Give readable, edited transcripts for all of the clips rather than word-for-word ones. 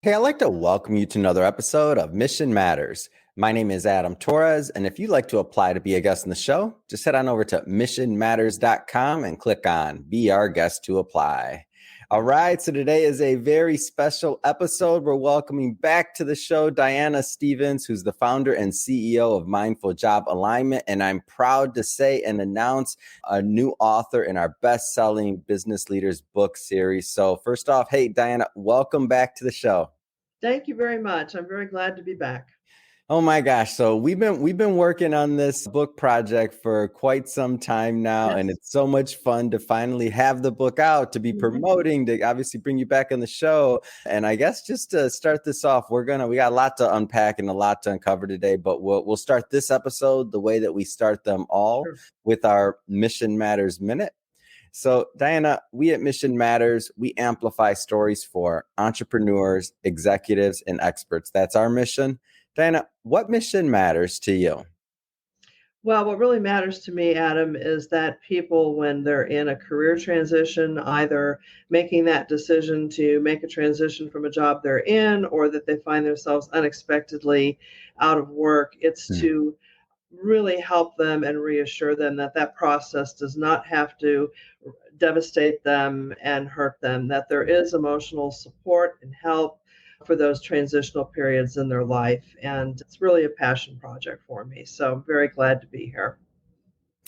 Hey, I'd like to welcome you to another episode of Mission Matters. My name is Adam Torres, and if you'd like to apply to be a guest on the show, just head on over to missionmatters.com and click on Be Our Guest to apply. All right, so today is a very special episode. We're welcoming back to the show Diana Stevens, who's the founder and CEO of Mindful Job Alignment, and I'm proud to say and announce a new author in our best-selling Business Leaders book series. So first off, hey, Diana, welcome back to the show. Thank you very much. I'm very glad to be back. Oh my gosh. So we've been working on this book project for quite some time now, and Yes. it's so much fun to finally have the book out, to be Mhm. promoting, to obviously bring you back on the show. And I guess just to start this off, we got a lot to unpack and a lot to uncover today, but we'll start this episode the way that we start them all, Sure. with our Mission Matters Minute. So, Diana, we at Mission Matters, we amplify stories for entrepreneurs, executives, and experts. That's our mission. Diana, what mission matters to you? Well, what really matters to me, Adam, is that people, when they're in a career transition, either making that decision to make a transition from a job they're in or that they find themselves unexpectedly out of work, it's Hmm. to really help them and reassure them that that process does not have to devastate them and hurt them, that there is emotional support and help for those transitional periods in their life. And it's really a passion project for me. So I'm very glad to be here.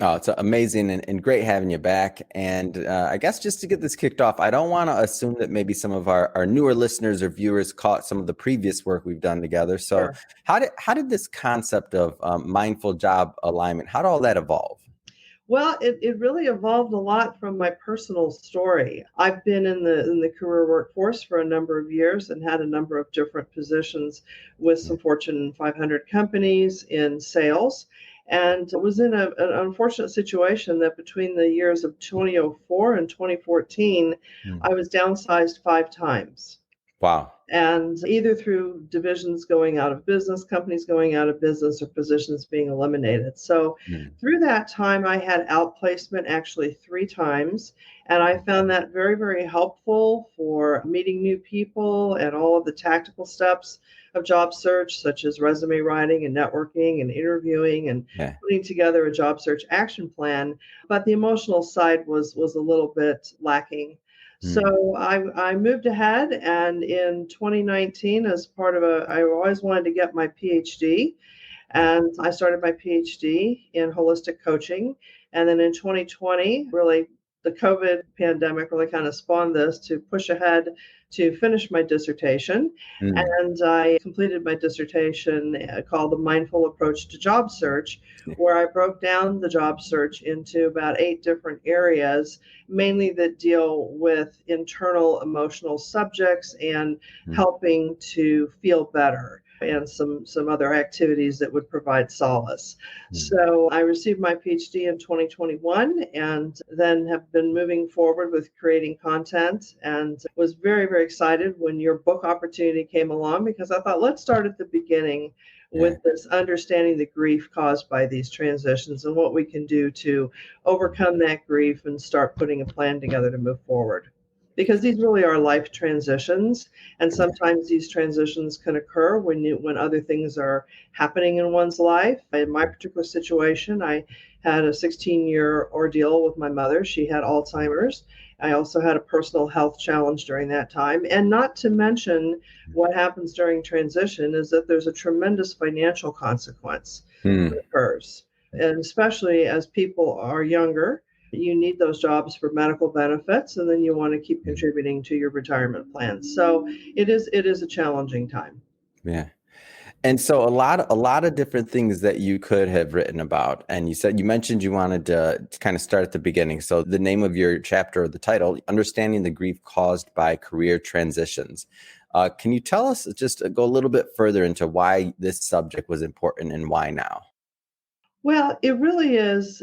Oh, it's amazing and great having you back. And I guess just to get this kicked off, I don't want to assume that maybe some of our newer listeners or viewers caught some of the previous work we've done together. So Sure. how did this concept of mindful job alignment, how did all that evolve? Well, it really evolved a lot from my personal story. I've been in the career workforce for a number of years and had a number of different positions with some Fortune 500 companies in sales, and was in an unfortunate situation that between the years of 2004 and 2014, Hmm. I was downsized 5 times, Wow. and either through divisions going out of business, companies going out of business, or positions being eliminated. So Hmm. through that time, I had outplacement actually 3 times, and I found that very, very helpful for meeting new people and all of the tactical steps of job search, such as resume writing and networking and interviewing and Yeah. putting together a job search action plan. But the emotional side was a little bit lacking. Hmm. So I moved ahead, and in 2019, as part of I always wanted to get my PhD, and I started my PhD in holistic coaching. And then in 2020, really, the COVID pandemic really kind of spawned this to push ahead to finish my dissertation. Hmm. And I completed my dissertation called The Mindful Approach to Job Search, where I broke down the job search into about 8 different areas, mainly that deal with internal emotional subjects and Hmm. helping to feel better, and some other activities that would provide solace. Hmm. So I received my PhD in 2021, and then have been moving forward with creating content, and was very, very excited when your book opportunity came along, because I thought, let's start at the beginning Yeah. with this understanding the grief caused by these transitions and what we can do to overcome that grief and start putting a plan together to move forward, because these really are life transitions, and Yeah. sometimes these transitions can occur when other things are happening in one's life. In my particular situation, I had a 16-year ordeal with my mother. She had Alzheimer's. I also had a personal health challenge during that time, and not to mention, what happens during transition is that there's a tremendous financial consequence Hmm. that occurs, and especially as people are younger, you need those jobs for medical benefits, and then you want to keep contributing to your retirement plans. So it is a challenging time. Yeah. And so a lot of different things that you could have written about. And you mentioned you wanted to kind of start at the beginning. So the name of your chapter, or the title, Understanding the Grief Caused by Career Transitions. Can you tell us, just go a little bit further into why this subject was important and why now? Well, it really is.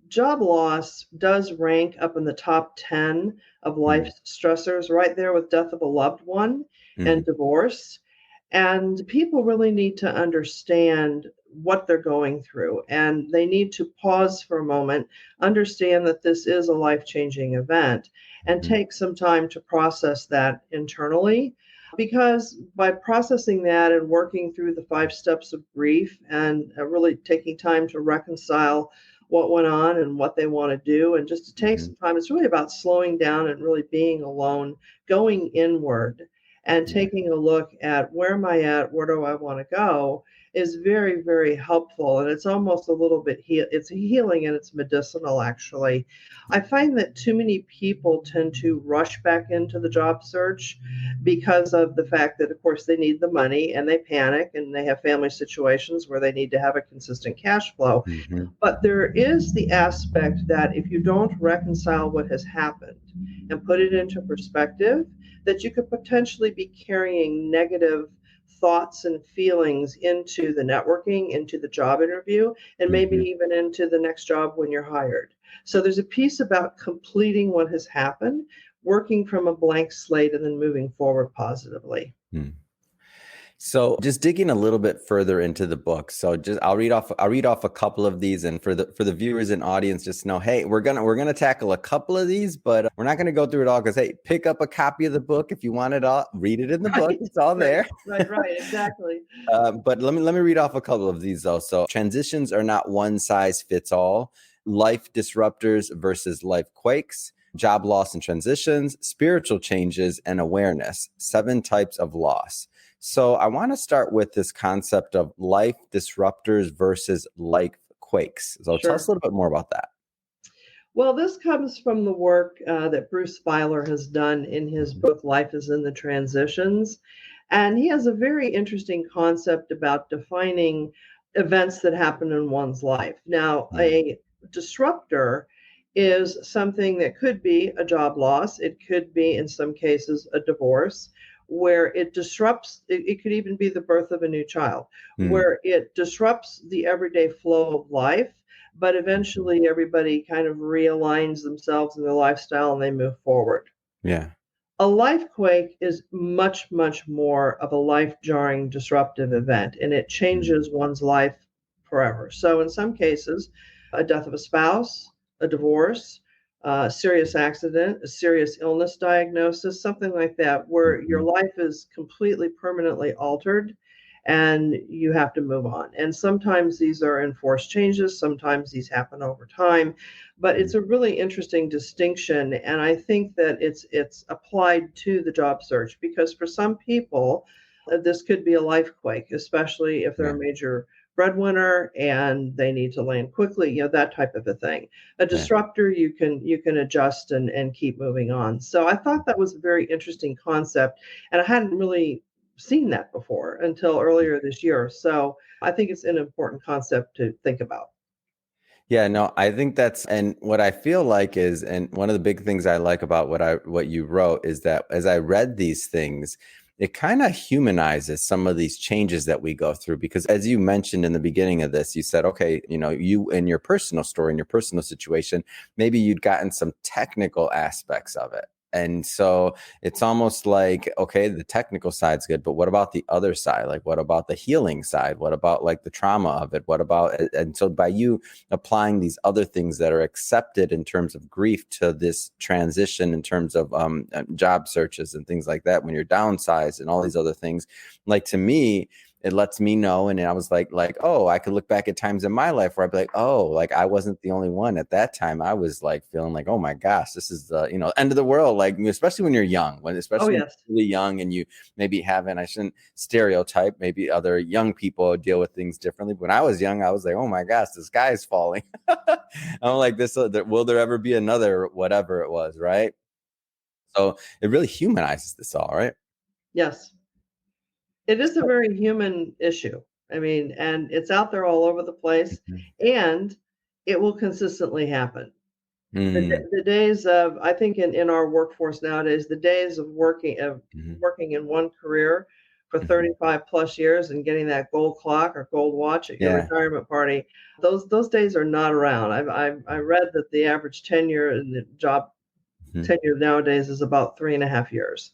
Job loss does rank up in the top 10 of life Mm. stressors, right there with death of a loved one and Mm. divorce. And people really need to understand what they're going through, and they need to pause for a moment, understand that this is a life changing event, and Mm. take some time to process that internally. Because by processing that and working through the 5 steps of grief and really taking time to reconcile what went on and what they want to do, and just to take Hmm. some time, it's really about slowing down and really being alone, going inward and Yeah. taking a look at where am I at, where do I want to go, is very, very helpful. And it's almost a little bit it's healing and it's medicinal, actually. I find that too many people tend to rush back into the job search because of the fact that, of course, they need the money and they panic and they have family situations where they need to have a consistent cash flow. Hmm. But there is the aspect that if you don't reconcile what has happened and put it into perspective, that you could potentially be carrying negative thoughts and feelings into the networking, into the job interview, and maybe Hmm. even into the next job when you're hired. So there's a piece about completing what has happened, working from a blank slate, and then moving forward positively. So just digging a little bit further into the book. So just I'll read off a couple of these, and for the viewers and audience, just know, hey, we're gonna tackle a couple of these, but we're not gonna go through it all, because hey, pick up a copy of the book if you want it all, read it in the book. Right, It's all right, there. right, exactly. But let me read off a couple of these though. So transitions are not one size fits all. Life disruptors versus life quakes. Job loss and transitions, spiritual changes, and awareness. 7 types of loss. So I want to start with this concept of life disruptors versus life quakes. So tell us Sure. a little bit more about that. Well, this comes from the work that Bruce Feiler has done in his Mhm. book, Life is in the Transitions. And he has a very interesting concept about defining events that happen in one's life. Now, Yeah. a disruptor is something that could be a job loss, it could be, in some cases, a divorce. Where it disrupts, it could even be the birth of a new child, Mm. where it disrupts the everyday flow of life, but Mhm. eventually everybody kind of realigns themselves and their lifestyle and they move forward. Yeah. A life quake is much, much more of a life jarring, disruptive event, and it Mm. changes one's life forever. So, in some cases, a death of a spouse, a divorce, a serious accident, a serious illness diagnosis, something like that, where your Mhm. life is completely permanently altered and you have to move on. And sometimes these are enforced changes, sometimes these happen over time, but it's Mm. a really interesting distinction, and I think that it's applied to the job search because for some people this could be a life quake, especially if they're Yeah. a major breadwinner and they need to land quickly, that type of a thing. A Yeah. disruptor, you can adjust and keep moving on. So I thought that was a very interesting concept, and I hadn't really seen that before until earlier this year. So I think it's an important concept to think about. Yeah, no, I think that's, and what I feel like is, and one of the big things I like about what you wrote is that as I read these things, it kind of humanizes some of these changes that we go through. Because as you mentioned in the beginning of this, you said, okay, you in your personal story, in your personal situation, maybe you'd gotten some technical aspects of it. And so it's almost like, okay, the technical side's good, but what about the other side? Like, what about the healing side? What about like the trauma of it? What about, and so by you applying these other things that are accepted in terms of grief to this transition in terms of job searches and things like that, when you're downsized and all these other things, like, to me, it lets me know. And I was like, oh, I could look back at times in my life where I'd be like, oh, like I wasn't the only one at that time. I was like feeling like, oh my gosh, this is the, end of the world. Like, especially when you're young, Oh, especially when yes. you're really young and you maybe haven't, I shouldn't stereotype, maybe other young people deal with things differently. But when I was young, I was like, oh my gosh, the sky is falling. I'm like, will there ever be another, whatever it was, right? So it really humanizes this all, right? Yes. It is a very human issue. I mean, and it's out there all over the place, Mhm. and it will consistently happen. Mm. The days of, I think, in our workforce nowadays, the days of Mhm. working in one career for Mhm. 35 plus years and getting that gold clock or gold watch at your Yeah. retirement party, those days are not around. I read that the average tenure in the job Mhm. tenure nowadays is about 3.5 years.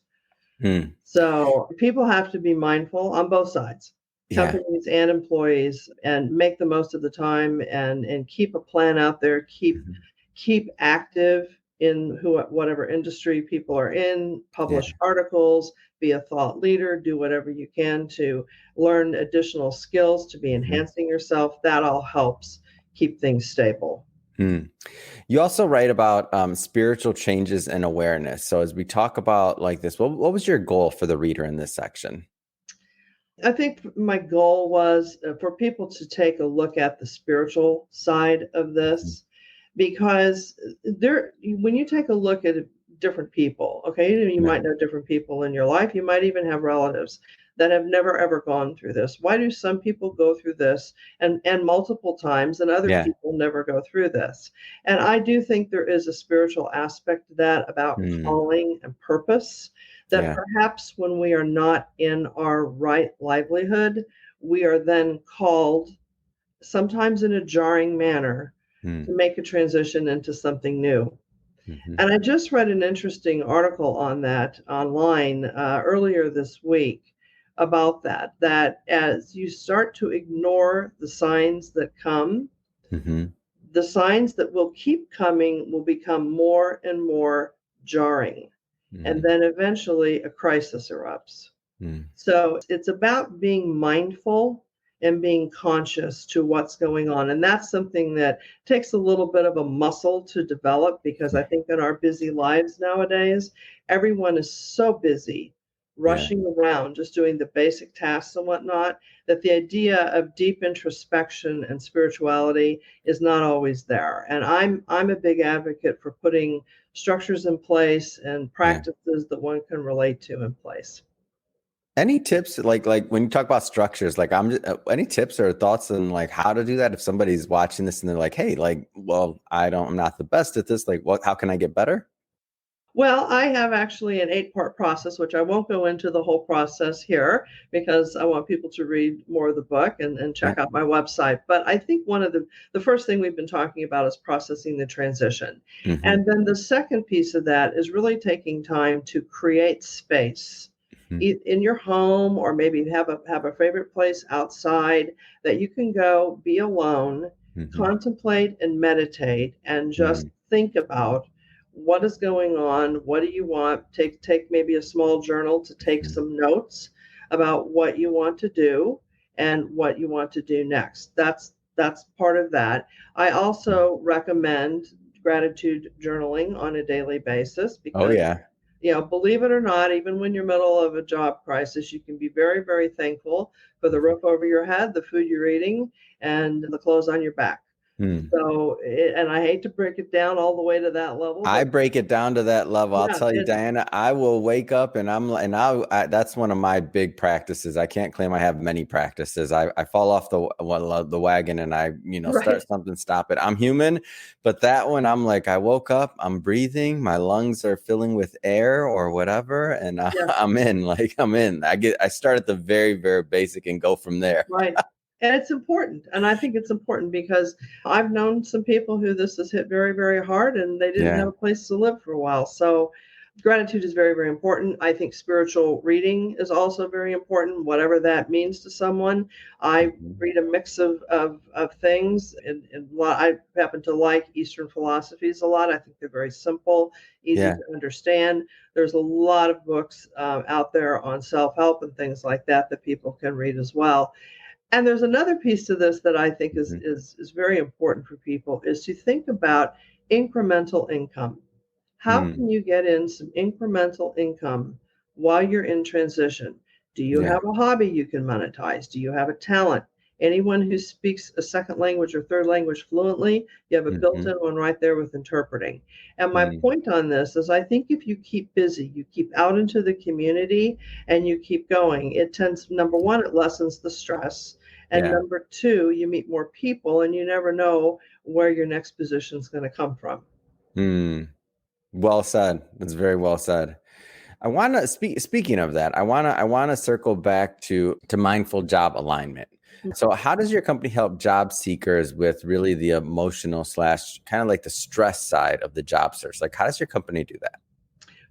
Mm. So people have to be mindful on both sides, Yeah. companies and employees, and make the most of the time and keep a plan out there, keep Mhm. keep active, in whatever industry people are in, Yeah. publish articles, be a thought leader, do whatever you can to learn additional skills to be Mhm. enhancing yourself. That all helps keep things stable. Hmm. You also write about spiritual changes and awareness. So as we talk about like this, what was your goal for the reader in this section? I think my goal was for people to take a look at the spiritual side of Mhm. this, because when you take a look at different people, okay, you Yeah. might know different people in your life, you might even have relatives that have never ever gone through this. Why do some people go through this and multiple times, and other Yeah. people never go through this? And I do think there is a spiritual aspect to that, about Hmm. calling and purpose, that Yeah. perhaps when we are not in our right livelihood, we are then called, sometimes in a jarring manner, Hmm. to make a transition into something new. Hmm. And I just read an interesting article on that online earlier this week about that as you start to ignore the signs that come, Hmm. the signs that will keep coming will become more and more jarring. And Hmm. then eventually a crisis erupts. Hmm. So it's about being mindful and being conscious to what's going on. And that's something that takes a little bit of a muscle to develop, because I think in our busy lives nowadays, everyone is so busy Yeah. rushing around, just doing the basic tasks and whatnot, that the idea of deep introspection and spirituality is not always there. And I'm a big advocate for putting structures in place and Yeah. practices that one can relate to in place. Any tips like when you talk about structures, like I'm just, any tips or thoughts on like how to do that if somebody's watching this and they're like, hey, like, well, I'm not the best at this. Like, how can I get better? Well, I have actually an 8-part process, which I won't go into the whole process here because I want people to read more of the book and Yeah. check out my website. But I think one of the first thing we've been talking about is processing the transition. Hmm. And then the second piece of that is really taking time to create space Hmm. in your home, or maybe have a favorite place outside that you can go be alone, Hmm. contemplate and meditate, and just Hmm. think about what is going on, what do you want. Take maybe a small journal to take Hmm. some notes about what you want to do and what you want to do next. That's part of that. I also recommend gratitude journaling on a daily basis, Oh because yeah. believe it or not, even when you're middle of a job crisis, you can be very, very thankful for the roof over your head, the food you're eating, and the clothes on your back. Hmm. So, and I hate to break it down all the way to that level, I but break it down to that level. I'll yeah, tell you, Diana, I will wake up and that's one of my big practices. I can't claim I have many practices. I fall off the wagon and I, start right, something, stop it. I'm human, but that one, I'm like, I woke up, I'm breathing, my lungs are filling with air or whatever. And yeah, I'm in. I start at the very, very basic and go from there. right. And it's important. And I think it's important because I've known some people who this has hit very, very hard and they didn't have Yeah. a place to live for a while. So gratitude is very, very important. I think spiritual reading is also very important, whatever that means to someone. I Mhm. read a mix of things, and I happen to like Eastern philosophies a lot. I think they're very simple, easy Yeah. to understand. There's a lot of books out there on self-help and things like that people can read as well. And there's another piece to this that I think is Mhm. is is very important for people, is to think about incremental income. How Hmm. can you get in some incremental income while you're in transition? Do you Yeah. have a hobby you can monetize? Do you have a talent? Anyone who speaks a second language or third language fluently, you have a Hmm. built-in one right there with interpreting. And my Hmm. point on this is, I think if you keep busy, you keep out into the community and you keep going, it tends, number one, it lessens the stress. And Yeah. number two, you meet more people and you never know where your next position is going to come from. Hmm. Well said. That's very well said. I want to speaking of that, I want to circle back to mindful job alignment. So how does your company help job seekers with really the emotional slash kind of like the stress side of the job search? Like how does your company do that?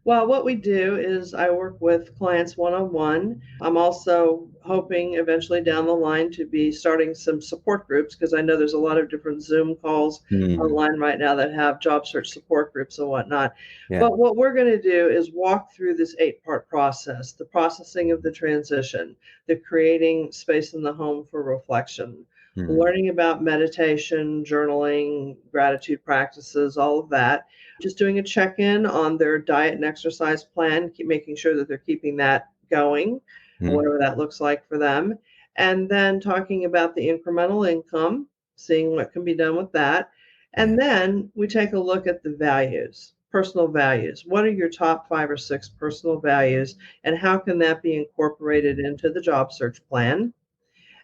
Well, what we do is I work with clients one-on-one. I'm also hoping eventually down the line to be starting some support groups because I know there's a lot of different Zoom calls Hmm. online right now that have job search support groups and whatnot. Yeah. But what we're going to do is walk through this 8-part process: the processing of the transition, the creating space in the home for reflection, Hmm. learning about meditation, journaling, gratitude practices, all of that, just doing a check-in on their diet and exercise plan, keep making sure that they're keeping that going, Hmm. whatever that looks like for them. And then talking about the incremental income, seeing what can be done with that. Yeah. And then we take a look at the values, personal values. What are your top 5 or 6 personal values, and how can that be incorporated into the job search plan?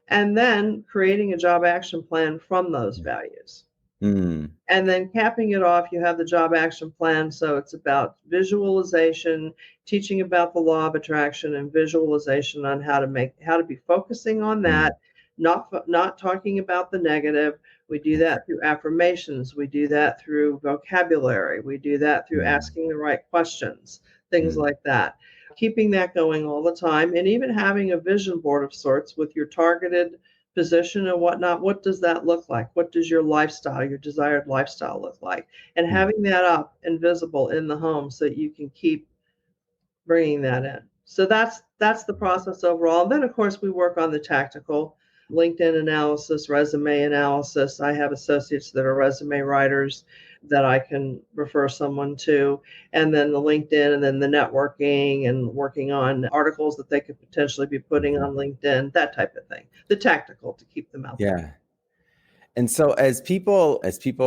And then creating a job action plan from those values. Hmm. And then capping it off, you have the job action plan. So it's about visualization, teaching about the law of attraction, and visualization on how to be focusing on Hmm. that, not talking about the negative. We do that through affirmations. We do that through vocabulary. We do that through Hmm. asking the right questions, things Hmm. like that. Keeping that going all the time, and even having a vision board of sorts with your targeted position and whatnot. What does that look like? What does your lifestyle, your desired lifestyle look like? And Hmm. having that up and visible in the home so that you can keep bringing that in. So that's the process overall. And then of course we work on the tactical LinkedIn analysis, resume analysis. I have associates that are resume writers that I can refer someone to, and then the LinkedIn, and then the networking and working on articles that they could potentially be putting Hmm. on LinkedIn, that type of thing. The tactical to keep them out there. Yeah. And so as people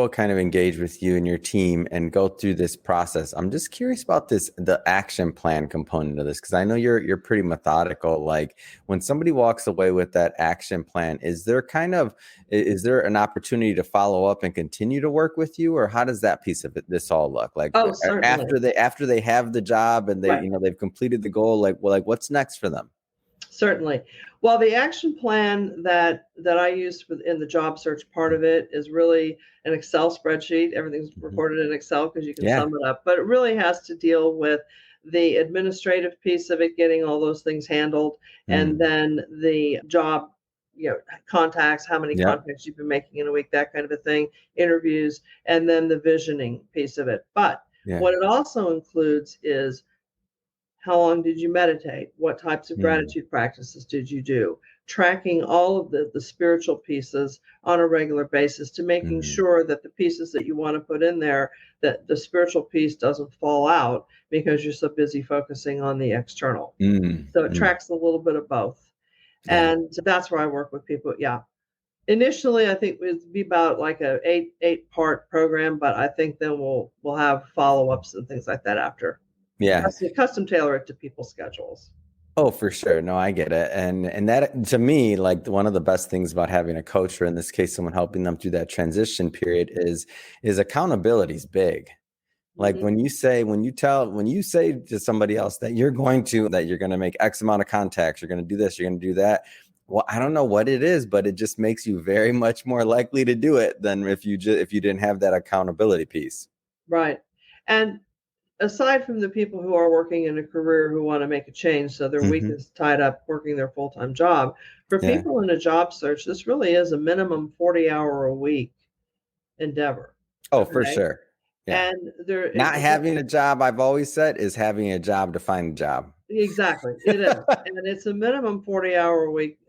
kind of engage with you and your team and go through this process, I'm just curious about the action plan component of this, because I know you're pretty methodical. Like when somebody walks away with that action plan, is there an opportunity to follow up and continue to work with you, or how does that piece of this all look? Like Oh, certainly. after they have the job and Right. they've completed the goal, like what's next for them? Certainly. Well, the action plan that I use in the job search part of it is really an Excel spreadsheet. Everything's Mhm. recorded in Excel because you can Yeah. sum it up. But it really has to deal with the administrative piece of it, getting all those things handled, and Mm. then the job, contacts, how many Yep. contacts you've been making in a week, that kind of a thing, interviews, and then the visioning piece of it. But Yeah. what it also includes is how long did you meditate? What types of Mm. gratitude practices did you do? Tracking all of the spiritual pieces on a regular basis to making Mm. sure that the pieces that you want to put in there, that the spiritual piece doesn't fall out because you're so busy focusing on the external. Mm. So it Mm. tracks a little bit of both. Yeah. And that's where I work with people. Yeah. Initially, I think it would be about like a eight part program, but I think then we'll have follow-ups and things like that after. Yeah. Custom tailor it to people's schedules. Oh, for sure. No, I get it. And that to me, like one of the best things about having a coach, or in this case, someone helping them through that transition period is accountability is big. Like Mhm. when you say to somebody else that you're going to make X amount of contacts, you're going to do this, you're going to do that. Well, I don't know what it is, but it just makes you very much more likely to do it than if you didn't have that accountability piece. Right. And aside from the people who are working in a career who want to make a change, so their week Hmm. is tied up working their full-time job, for Yeah. people in a job search, this really is a minimum 40-hour a week endeavor. Oh, for Okay. sure. Yeah. And there Not it, having a job, I've always said, is having a job to find a job. exactly, it is. And it's a minimum 40-hour a week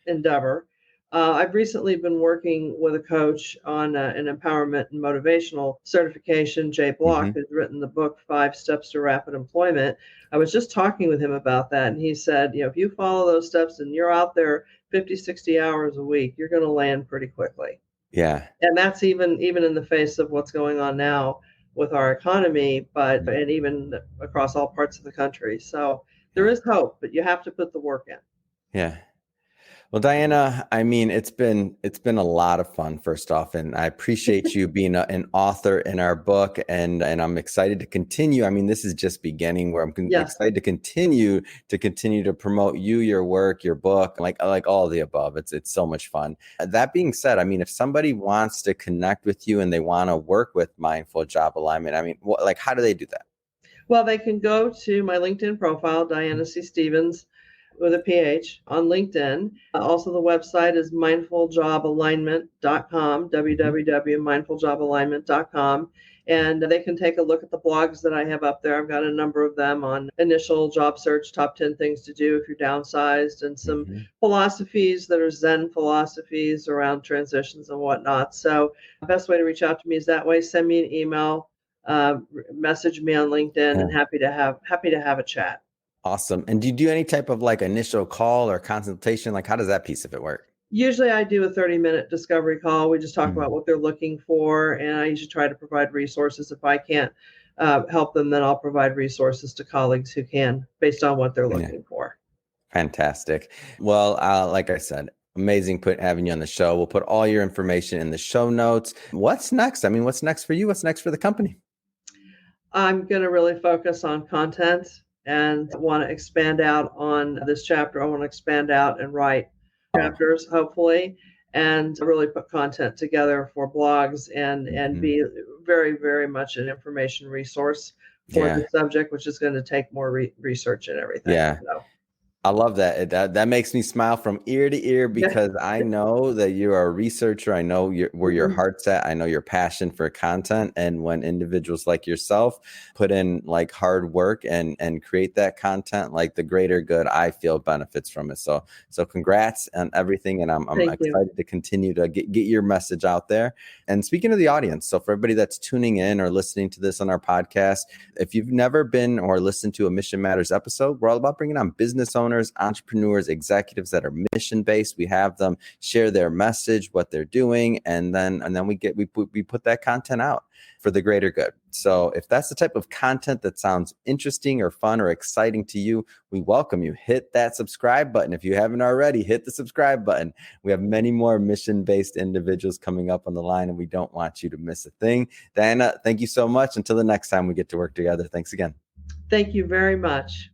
endeavor. I've recently been working with a coach on an empowerment and motivational certification, Jay Block, Hmm. who's written the book, 5 Steps to Rapid Employment. I was just talking with him about that, and he said, if you follow those steps and you're out there 50, 60 hours a week, you're going to land pretty quickly. Yeah. And that's even in the face of what's going on now with our economy, but Mm. and even across all parts of the country. So there Yeah. is hope, but you have to put the work in. Yeah. Well, Diana, I mean, it's been a lot of fun, first off, and I appreciate you being an author in our book, and I'm excited to continue. I mean, this is just beginning where Yes. excited to continue to promote you, your work, your book, like all of the above. It's so much fun. That being said, I mean, if somebody wants to connect with you and they want to work with Mindful Job Alignment, I mean, how do they do that? Well, they can go to my LinkedIn profile, Diana C. Stevens, with a PH on LinkedIn. Also, the website is mindfuljobalignment.com, Mhm. www.mindfuljobalignment.com. And they can take a look at the blogs that I have up there. I've got a number of them on initial job search, top 10 things to do if you're downsized, and some Mhm. philosophies that are Zen philosophies around transitions and whatnot. So, the best way to reach out to me is that way. Send me an email, message me on LinkedIn, and Yeah. happy to have a chat. Awesome. And do you do any type of like initial call or consultation? Like, how does that piece of it work? Usually I do a 30-minute discovery call. We just talk about Mhm. what they're looking for, and I usually try to provide resources. If I can't help them, then I'll provide resources to colleagues who can, based on what they're Yeah. looking for. Fantastic. Well, like I said, amazing having you on the show. We'll put all your information in the show notes. What's next? I mean, what's next for you? What's next for the company? I'm going to really focus on content and want to expand out on this chapter. I want to expand out and write Oh, chapters, hopefully, and really put content together for blogs and mhm. be very, very much an information resource for the Yeah. subject, which is going to take more research and everything. Yeah. So, I love that. That makes me smile from ear to ear yeah. because I know that you're a researcher. I know where your Mhm. heart's at. I know your passion for content. And when individuals like yourself put in like hard work and create that content, like the greater good, I feel benefits from it. So congrats on everything. And I'm Thank you. excited to continue to get your message out there. And speaking of the audience, so for everybody that's tuning in or listening to this on our podcast, if you've never been or listened to a Mission Matters episode, we're all about bringing on business owners, entrepreneurs, executives that are mission based. We have them share their message, what they're doing, and then we put that content out for the greater good. So if that's the type of content that sounds interesting or fun or exciting to you, we welcome you. Hit that subscribe button. If you haven't already, hit the subscribe button. We have many more mission-based individuals coming up on the line, and we don't want you to miss a thing. Diana, thank you so much. Until the next time we get to work together. Thanks again. Thank you very much.